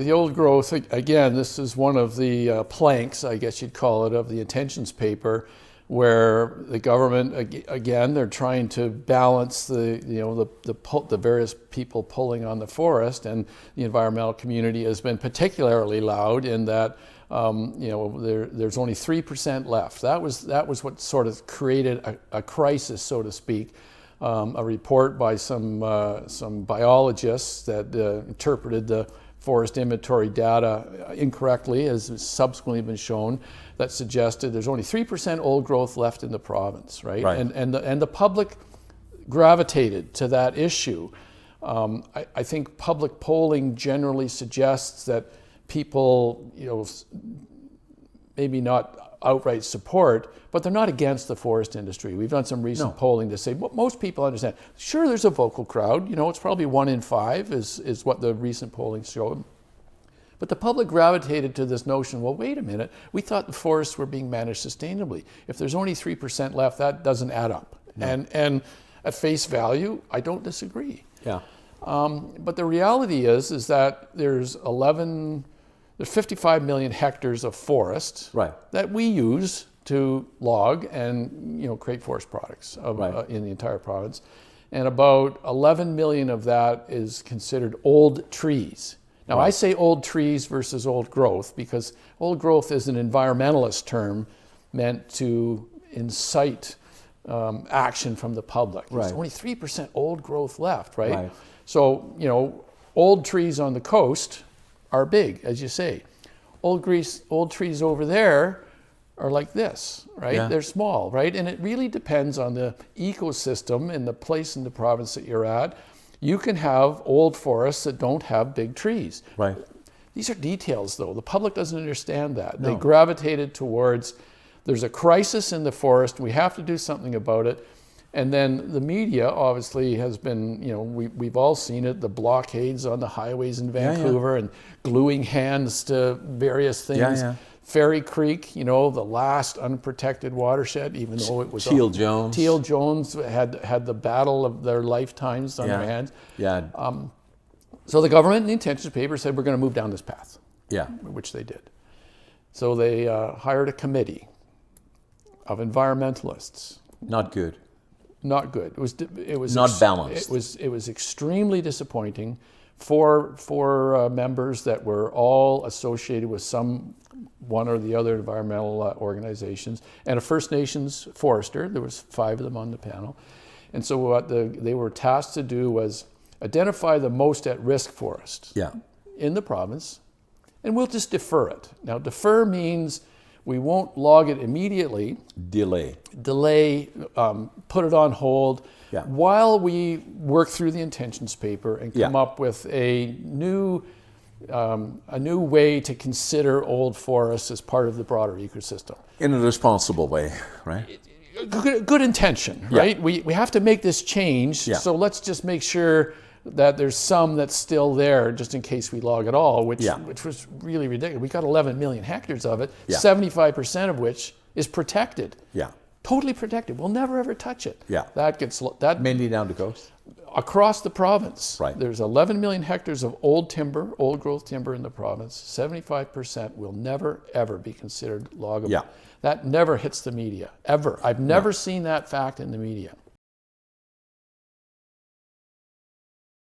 the old growth, again, this is one of the planks, I guess you'd call it, of the intentions paper, where the government, again, they're trying to balance the various people pulling on the forest, and the environmental community has been particularly loud in that there's only 3% left. That was what sort of created a crisis, so to speak. A report by some biologists that interpreted the forest inventory data incorrectly, as subsequently been shown, that suggested there's only 3% old growth left in the province, right? And the public gravitated to that issue. I think public polling generally suggests that people, maybe not outright support, but they're not against the forest industry. We've done some recent polling to say what most people understand. Sure, there's a vocal crowd. It's probably 1 in 5 is what the recent polling showed. But the public gravitated to this notion, well, wait a minute, we thought the forests were being managed sustainably. If there's only 3% left, that doesn't add up. No. And at face value, I don't disagree. Yeah. But the reality is that there's 55 million hectares of forest that we use to log and create forest products in the entire province. And about 11 million of that is considered old trees. Now, I say old trees versus old growth because old growth is an environmentalist term meant to incite action from the public. There's only 3% old growth left, right? So, old trees on the coast are big, as you say. Old trees over there are like this, right? Yeah. They're small, right? And it really depends on the ecosystem and the place in the province that you're at. You can have old forests that don't have big trees. Right. These are details, though. The public doesn't understand that. No. They gravitated towards, there's a crisis in the forest, we have to do something about it. And then the media obviously has been, we've all seen it, the blockades on the highways in Vancouver and gluing hands to various things. Ferry Creek, the last unprotected watershed, even though it was Teal Jones. Teal Jones had the battle of their lifetimes on their hands. Yeah. So the government in the intentions paper said we're going to move down this path. Yeah. Which they did. So they hired a committee of environmentalists. Not good. Not good. It was not balanced. It was extremely disappointing. Four members that were all associated with one or the other environmental organizations, and a First Nations forester. There was 5 of them on the panel, and so what they were tasked to do was identify the most at-risk forest in the province, and we'll just defer it. Now, defer means we won't log it immediately. Delay, put it on hold while we work through the intentions paper and come up with a new way to consider old forests as part of the broader ecosystem. In a responsible way, right? Good intention, right? We have to make this change, so let's just make sure that there's some that's still there just in case we log it all, which was really ridiculous. We got 11 million hectares of it, 75% of which is protected. Yeah. Totally protected. We'll never ever touch it. Yeah. That mainly down the coast? Across the province. Right. There's 11 million hectares of old growth timber in the province. 75% will never ever be considered loggable. Yeah. That never hits the media, ever. I've never seen that fact in the media.